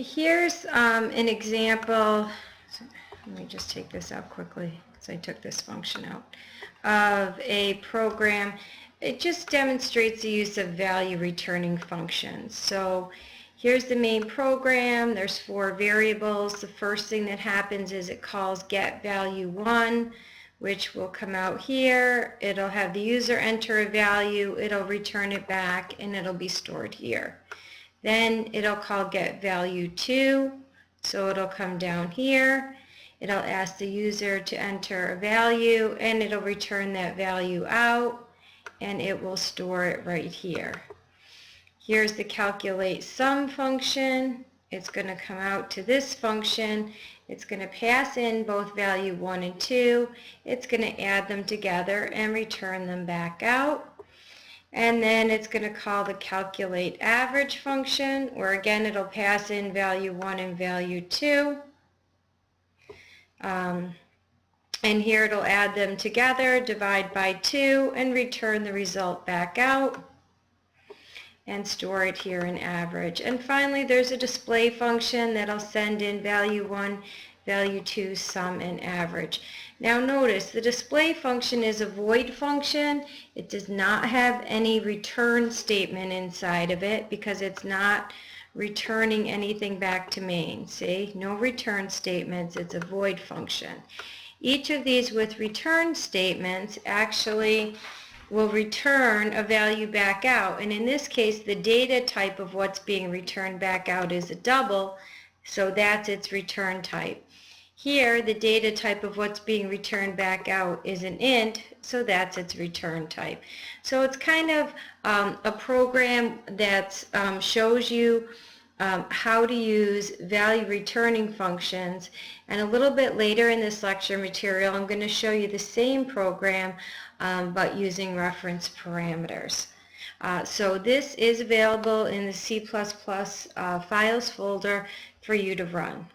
Here's an example. Let me just take this out quickly because I took this function out of a program. It just demonstrates the use of value returning functions. So here's the main program. There's 4 variables. The first thing that happens is it calls get value 1, which will come out here. It'll have the user enter a value, it'll return it back, and it'll be stored here. Then it'll call get value 2, so it'll come down here. It'll ask the user to enter a value, and it'll return that value out, and it will store it right here. Here's the calculate sum function. It's going to come out to this function. It's going to pass in both value 1 and 2. It's going to add them together and return them back out. And then it's going to call the calculate average function, where again it'll pass in value 1 and value 2. And here it'll add them together, divide by 2, and return the result back out and store it here in average. And finally there's a display function that'll send in value 1, value 2, sum, and average. Now notice the display function is a void function. It does not have any return statement inside of it because it's not returning anything back to main. See, no return statements. It's a void function. Each of these with return statements actually will return a value back out, and in this case the data type of what's being returned back out is a double, so that's its return type. Here the data type of what's being returned back out is an int, so that's its return type. So it's kind of a program that shows you how to use value returning functions, and a little bit later in this lecture material I'm going to show you the same program but using reference parameters. So this is available in the C++ files folder for you to run.